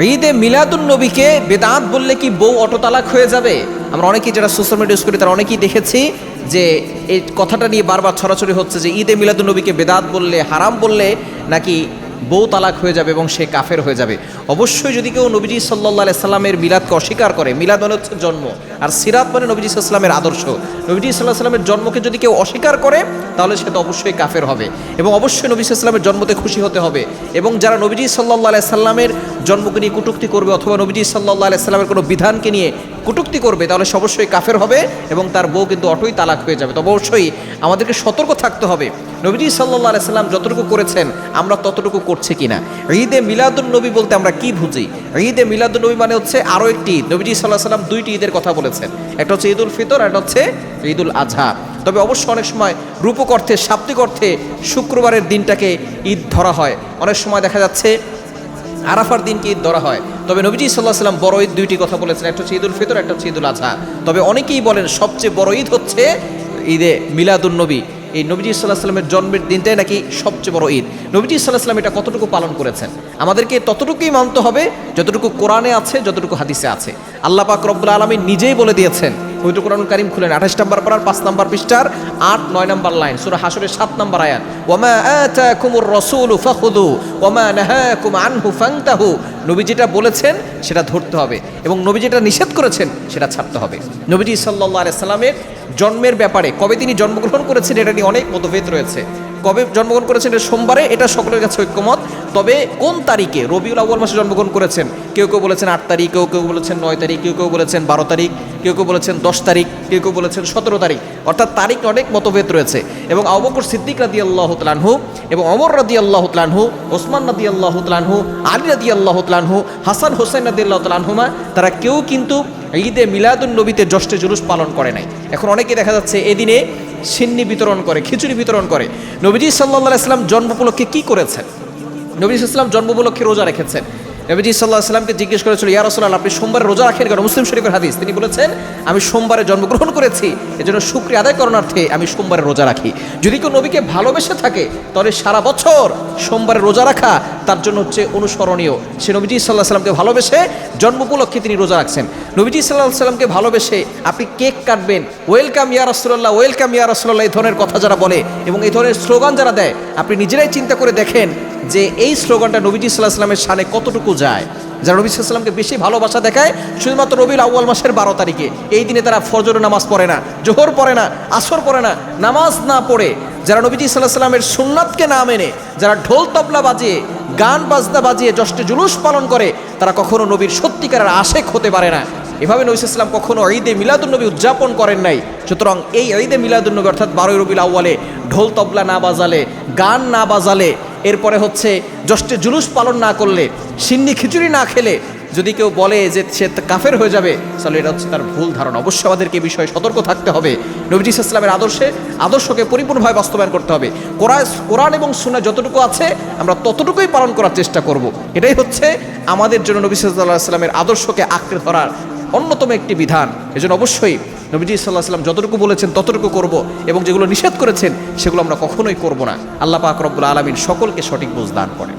ঈদে মিলাদুন নবীকে বেদাত বললে কি বউ অটো তালাক হয়ে যাবে? আমরা অনেকেই যারা সোশ্যাল মিডিয়া ইউজ করি তারা অনেকেই দেখেছি যে এই কথাটা নিয়ে বারবার ছড়াছড়ি হচ্ছে যে ঈদে মিলাদুন নবীকে বেদাত বললে, হারাম বললে নাকি বউ তালাক হয়ে যাবে এবং সে কাফের হয়ে যাবে। অবশ্যই যদি কেউ নবীজি সাল্লাল্লাহু আলাইহি সাল্লামের মিলাদকে অস্বীকার করে, মিলাদ মানে হচ্ছে জন্ম, আর সিরাত মানে নবীজি সাল্লাল্লাহু আলাইহি সাল্লামের আদর্শ, নবীজি সাল্লাল্লাহু আলাইহি সাল্লামের জন্মকে যদি কেউ অস্বীকার করে তাহলে সে তো অবশ্যই কাফের হবে এবং অবশ্যই নবী সাল্লাল্লাহু আলাইহি সাল্লামের জন্মতে খুশি হতে হবে। এবং যারা নবীজি সাল্লাল্লাহু আলাইহি সাল্লামের জন্মকে নিয়ে কটূক্তি করবে অথবা নবীজি সাল্লাল্লাহু আলাইহি সাল্লামের কোনো বিধানকে নিয়ে কটূক্তি করবে তাহলে সে অবশ্যই কাফের হবে এবং তার বউ কিন্তু অটোই তালাক হয়ে যাবে। তবে অবশ্যই আমাদেরকে সতর্ক থাকতে হবে, নবীজি সাল্লাল্লাহু আলাইহি সাল্লাম যতটুকু করেছেন আমরা ততটুকু করছি কিনা। ঈদে মিলাদুন নবী বলতে আমরা কি বুঝি? ঈদে মিলাদুন নবী মানে হচ্ছে আরও একটি ঈদ। নবীজি সাল্লাল্লাহু আলাইহি সাল্লাম দুইটি ঈদের কথা বলেছেন, একটা হচ্ছে ঈদুল ফিতর, একটা হচ্ছে ঈদুল আজহা। তবে অবশ্য অনেক সময় রূপক অর্থে, শাব্দিক অর্থে শুক্রবারের দিনটাকে ঈদ ধরা হয়, অনেক সময় দেখা যাচ্ছে আরাফার দিনকে ঈদ ধরা হয়। তবে নবীজি সাল্লাল্লাহু আলাইহি সাল্লাম বড় ঈদ দুইটি কথা বলেছেন, একটা হচ্ছে ঈদুল ফিতর, একটা হচ্ছে ঈদুল আজহা। তবে অনেকেই বলেন সবচেয়ে বড় ঈদ হচ্ছে ঈদে মিলাদুন নবী। এই নবীজি সাল্লাল্লাহু আলাইহি সাল্লামের জন্মের দিনটাই নাকি সবচেয়ে বড় ঈদ। নবীজি সাল্লাল্লাহু আলাইহি সাল্লাম এটা কতটুকু পালন করেছেন আমাদেরকে ততটুকুই মানতে হবে যতটুকু কোরআনে আছে, যতটুকু হাদিসে আছে। আল্লাহ পাক রব্বুল আলামিন নিজেই বলে দিয়েছেন, পবিত্র কোরআনুল কারীম খুলেন 28 নম্বর পারার 5 নম্বর পৃষ্ঠার 8-9 নম্বর লাইন, সূরা হাশরের 7 নম্বর আয়াত, ওয়ামা আতাকুমুর রাসূলু ফাখুযু ওয়ামা নাহাকুম আনহু ফান্তাহু। নবী যেটা বলেছেন সেটা ধরতে হবে এবং নবী যেটা নিষেধ করেছেন সেটা ছাড়তে হবে। নবীজি সাল্লাল্লাহু আলাইহি সাল্লামের জন্মের ব্যাপারে, কবে তিনি জন্মগ্রহণ করেছেন এটা নিয়ে অনেক মতভেদ রয়েছে। কবে জন্মগ্রহণ করেছেন এটা সোমবারে, এটা সকলের কাছে ঐক্যমত। তবে কোন তারিখে, রবিউল আউয়াল মাসে জন্মগ্রহণ করেছেন, কেউ কেউ বলেছেন 8 তারিখ, কেউ কেউ বলেছেন 9 তারিখ, কেউ কেউ বলেছেন 12 তারিখ, কেউ কেউ বলেছেন 10 তারিখ, কেউ কেউ বলেছেন 17 তারিখ, অর্থাৎ তারিখ অনেক মতভেদ রয়েছে। এবং আবু বকর সিদ্দিক রাদিয়াল্লাহু তাআলা আনহু এবং ওমর রাদিয়াল্লাহু তাআলা আনহু, ওসমান রাদিয়াল্লাহু তাআলা আনহু, আলী রাদিয়াল্লাহু তাআলা আনহু, হাসান হোসেন রাদিয়াল্লাহু তাআলা আনহুমা, তারা কেউ কিন্তু ঈদে মিলাদুন নবীতে জশ্নে জুলুস পালন করে নাই। এখন অনেকে দেখা যাচ্ছে এদিনে সিন্নি বিতরণ করে, খিচুড়ি বিতরণ করে। নবীজি সাল্লাল্লাহু আলাইহি সাল্লাম জন্ম উপলক্ষে কি করেছেন? নবীজি সাল্লাল্লাহু আলাইহি সাল্লাম জন্ম উপলক্ষে রোজা রেখেছেন। নবীজি সাল্লাল্লাহু আলাইহি সাল্লামকে জিজ্ঞেস করেছিল, ইয়া রাসূলুল্লাহ আপনি সোমবারে রোজা রাখেন কেন? মুসলিম শরীফের হাদিস, তিনি বলেছেন আমি সোমবারে জন্মগ্রহণ করেছি, এজন্য শুকরিয়া আদায় করণার্থে আমি সোমবারে রোজা রাখি। যদি কেউ নবীকে ভালোবেসে থাকে তাহলে সারা বছর সোমবারে রোজা রাখা তার জন্য হচ্ছে অনুসরণীয়। সে নবীজি সাল্লাল্লাহু আলাইহি সাল্লামকে ভালোবেসে জন্ম উপলক্ষে তিনি রোজা রাখছেন। নবীজি সাল্লাল্লাহু আলাইহি সাল্লামকে ভালোবেসে আপনি কেক কাটবেন, ওয়েলকাম ইয়া রাসূলুল্লাহ, ওয়েলকাম ইয়া রাসূলুল্লাহ, এই ধরনের কথা যারা বলে এবং এই ধরনের স্লোগান যারা দেয়, আপনি নিজেরাই চিন্তা করে দেখেন যে এই স্লোগানটা নবীজি সাল্লাল্লাহু আলাইহি সাল্লামের শানে কতটুকু যায়। যারা নবী সাল্লাল্লাহু আলাইহি সাল্লামকে বেশি ভালোবাসা দেখায় শুধুমাত্র রবিউল আউয়াল মাসের 12 তারিখে, এই দিনে তারা ফজরের নামাজ পড়ে না, জোহর পড়ে না, আসর পড়ে না, নামাজ না পড়ে, যারা নবীজি সাল্লাল্লাহু আলাইহি সাল্লামের সুন্নাতকে না মেনে, যারা ঢোল তবলা বাজিয়ে, গান বাজনা বাজিয়ে জশ্নে জুলুস পালন করে, তারা কখনো নবীর সত্যিকারের আশেক হতে পারে না। এভাবে নবী সাল্লাল্লাহু আলাইহি সাল্লাম কখনো ঈদে মিলাদুন নবী উদযাপন করেন নাই। সুতরাং এই ঈদে মিলাদুন নবী অর্থাৎ 12 রবিউল আউয়ালে ঢোল তবলা না বাজালে, গান না বাজালে, এরপরে হচ্ছে জশ্নে জুলুস পালন না করলে, সিন্নি খিচুড়ি না খেলে যদি কেউ বলে যে সে কাফের হয়ে যাবে তাহলে এটা হচ্ছে তার ভুল ধারণা। অবশ্যই আমাদেরকে এই বিষয়ে সতর্ক থাকতে হবে। নবীজি সাল্লাল্লাহু আলাইহি সাল্লামের আদর্শকে পরিপূর্ণভাবে বাস্তবায়ন করতে হবে। কোরআন এবং সুন্নাহ যতটুকু আছে আমরা ততটুকুই পালন করার চেষ্টা করব। এটাই হচ্ছে আমাদের জন্য নবী সাল্লাল্লাহু আলাইহি সাল্লামের আদর্শকে আঁকড়ে ধরার অন্যতম একটি বিধান। এজন্য অবশ্যই নবীজি সাল্লাল্লাহু আলাইহি সাল্লাম যতটুকু বলেছেন ততটুকু করব এবং যেগুলো নিষেধ করেছেন সেগুলো আমরা কখনোই করব না। আল্লাহ পাক রব্বুল আলামিন সকলকে সঠিক বুঝ দান করেন।